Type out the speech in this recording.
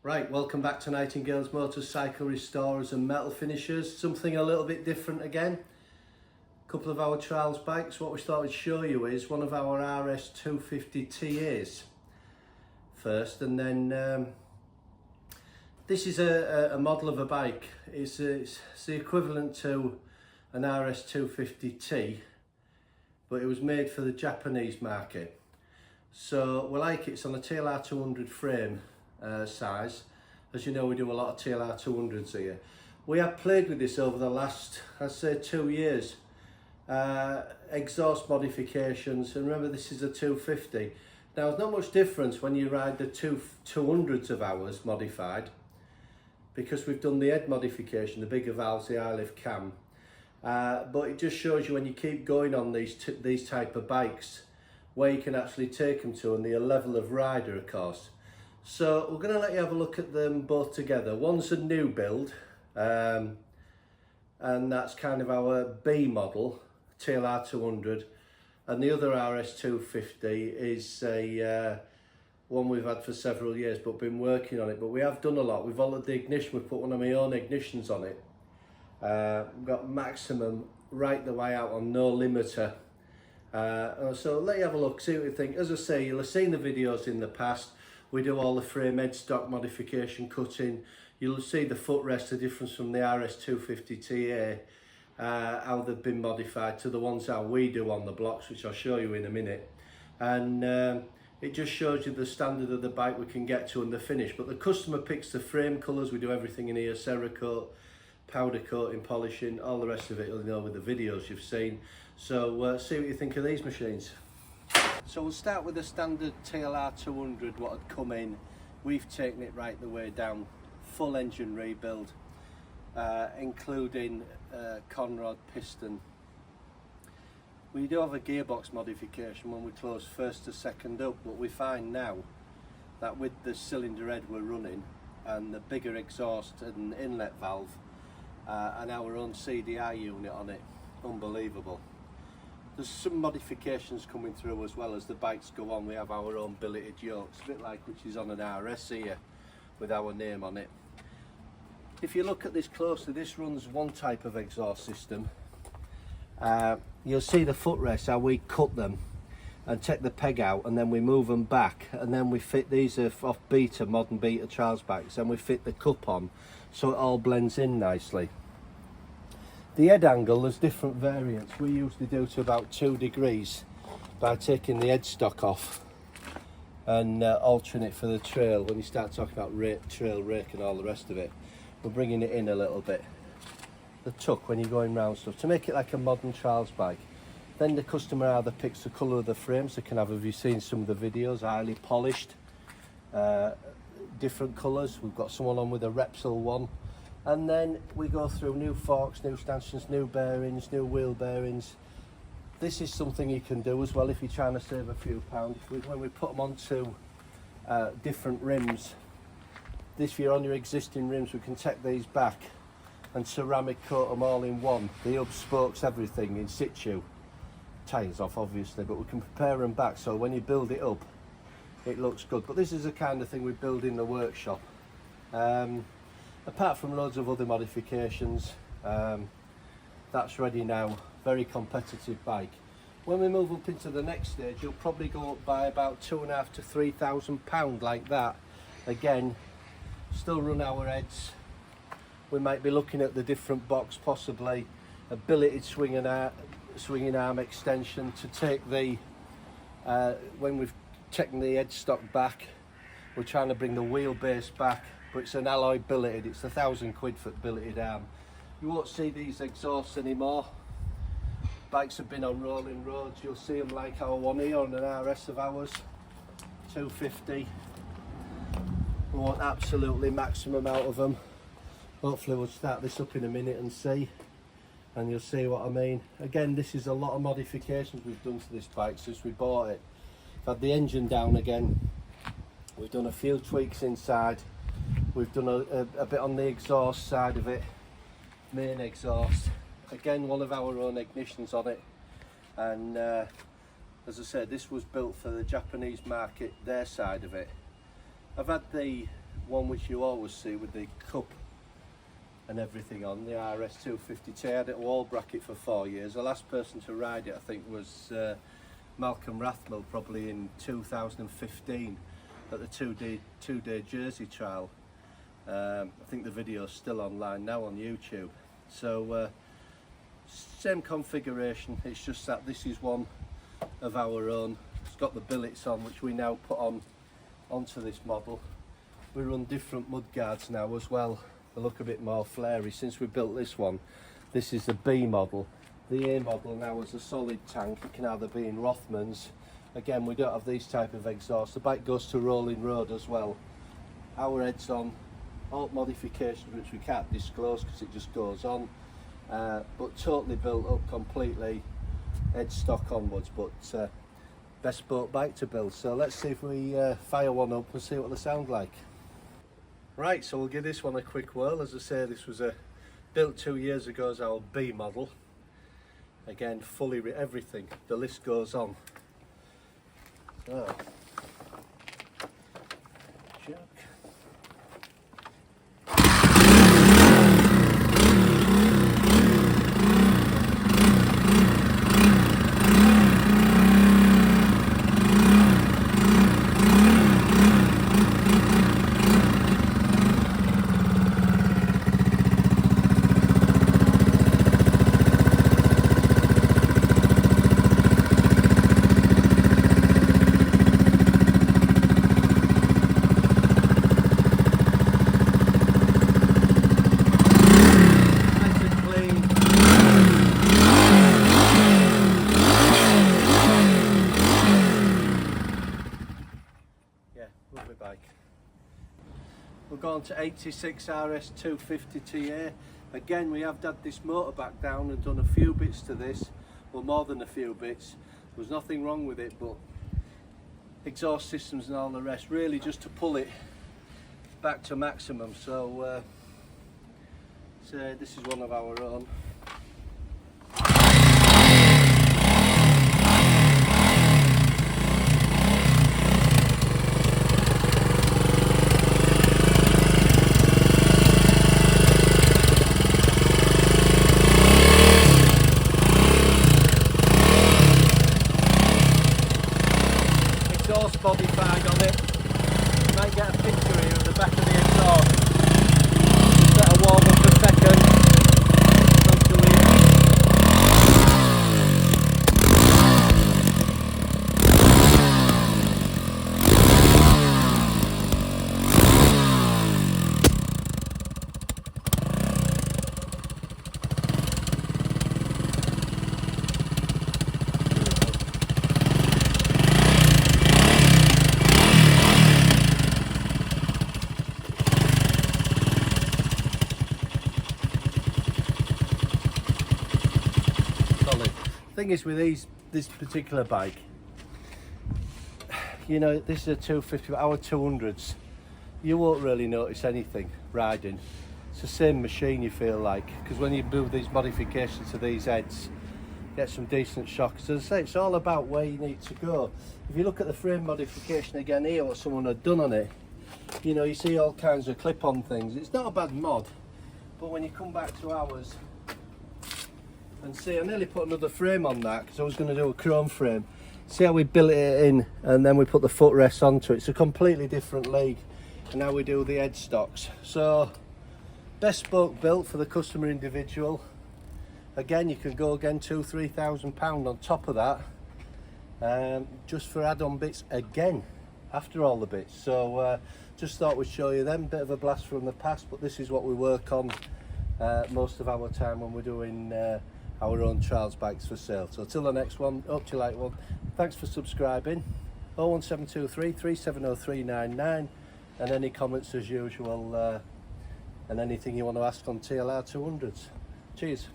Right, welcome back to Nightingale's Motorcycle Restorers and Metal Finishers. Something a little bit different again. A couple of our trials bikes. What we thought we'd show you is one of our RS250 TAs first, and then this is a model of a bike. It's the equivalent to an RS250 T, but it was made for the Japanese market. So we like it's on a TLR 200 frame size. As you know, we do a lot of TLR 200s here. We have played with this over the last, I'd say, 2 years. Exhaust modifications, and remember this is a 250. Now there's not much difference when you ride the 200s of ours modified, because we've done the head modification, the bigger valves, the eye lift cam. But it just shows you when you keep going on these type of bikes, where you can actually take them to and the level of rider, of course. So we're going to let you have a look at them both together. One's a new build, and that's kind of our B model, TLR 200, and the other RS250 is a one we've had for several years, but been working on it. But we have done a lot. We've altered the ignition. We've put one of my own ignitions on it. We've got maximum right the way out on no limiter. So let you have a look, see what you think. As I say, you'll have seen the videos in the past. We do all the frame headstock modification, cutting. You'll see the footrest, the difference from the RS250 TA, how they've been modified to the ones that we do on the blocks, which I'll show you in a minute. And it just shows you the standard of the bike we can get to and the finish. But the customer picks the frame colours. We do everything in here: Cerakote, powder coating, polishing, all the rest of it you'll know with the videos you've seen. So see what you think of these machines. So we'll start with the standard TLR 200, what had come in. We've taken it right the way down, full engine rebuild, including conrod piston. We do have a gearbox modification when we close first to second up, but we find now that with the cylinder head we're running and the bigger exhaust and inlet valve and our own CDI unit on it, unbelievable. There's some modifications coming through as well as the bikes go on. We have our own billeted yokes, a bit like which is on an RS here with our name on it. If you look at this closely, this runs one type of exhaust system. You'll see the footrests, how we cut them and take the peg out, and then we move them back, and then we fit these off Beta, modern Beta trials bikes, and we fit the cup on so it all blends in nicely. The head angle, there's different variants. We usually do to about 2 degrees by taking the headstock off and altering it for the trail. When you start talking about trail rake and all the rest of it, we're bringing it in a little bit. The tuck when you're going round stuff, to make it like a modern trials bike. Then the customer either picks the colour of the frames. They can have you seen some of the videos, highly polished, different colours. We've got someone on with a Repsol one. And then we go through new forks, new stanchions, new bearings, new wheel bearings. This is something you can do as well if you're trying to save a few pounds. When we put them onto different rims, if you're on your existing rims, we can take these back and ceramic coat them all in one. The hub, spokes, everything in situ. Tyres off obviously, but we can prepare them back so when you build it up, it looks good. But this is the kind of thing we build in the workshop. Apart from loads of other modifications, that's ready now. Very competitive bike. When we move up into the next stage, you'll probably go up by about £2,500 to £3,000 like that. Again, still run our heads. We might be looking at the different box, possibly a billeted swinging arm extension to take the, when we've taken the headstock back, we're trying to bring the wheelbase back. But it's an alloy billeted, it's £1,000 for billeted arm. You won't see these exhausts anymore. Bikes have been on rolling roads. You'll see them like our one here on an RS of ours, 250. We want absolutely maximum out of them. Hopefully we'll start this up in a minute and see, and you'll see what I mean. Again, this is a lot of modifications we've done to this bike since we bought it. We've had the engine down again. We've done a few tweaks inside. We've done a bit on the exhaust side of it, main exhaust. Again, one of our own ignitions on it. And as I said, this was built for the Japanese market, their side of it. I've had the one which you always see with the cup and everything on, the RS250 TA. I had it a wall bracket for 4 years. The last person to ride it, I think, was Malcolm Rathmell, probably in 2015 at the two-day Jersey trial. I think the video's still online now on YouTube. So same configuration, it's just that this is one of our own. It's got the billets on, which we now put onto this model. We run different mud guards now as well. They look a bit more flary. Since we built this one, this is the B model. The A model now is a solid tank. It can either be in Rothmans. Again, we don't have these type of exhausts. The bike goes to rolling road as well. Our heads on, alt modifications which we can't disclose because it just goes on. But totally built up completely, head stock onwards, but bespoke bike to build. So let's see if we fire one up and see what they sound like. Right, so we'll give this one a quick whirl. As I say, this was built 2 years ago as our B model. Again, fully everything, the list goes on. So, check. Lovely bike. We'll go on to 86 RS250 TA. Again, we have had this motor back down and done a few bits to this, well, more than a few bits. There was nothing wrong with it, but exhaust systems and all the rest, really just to pull it back to maximum. So this is one of our own. Exhaust modified on it. You might get a picture here of the back of the exhaust. Just let it warm up a second. Thing is with this particular bike, you know, this is a 250, our 200s, you won't really notice anything riding. It's the same machine, you feel like, because when you do these modifications to these heads, get some decent shocks. As I say, it's all about where you need to go. If you look at the frame modification again here, what someone had done on it, you know, you see all kinds of clip-on things. It's not a bad mod, but when you come back to ours, and see, I nearly put another frame on that because I was going to do a chrome frame. See how we built it in and then we put the footrest onto it. It's a completely different league. And now we do the head stocks. So bespoke built for the customer individual. Again, you can go again £2,000–3,000 on top of that, just for add-on bits again after all the bits. So just thought we'd show you them, bit of a blast from the past, but this is what we work on most of our time when we're doing our own trials bikes for sale. So till the next one, hope you like one. Thanks for subscribing. 01723 3703 399, and any comments as usual, and anything you want to ask on TLR 200s. Cheers.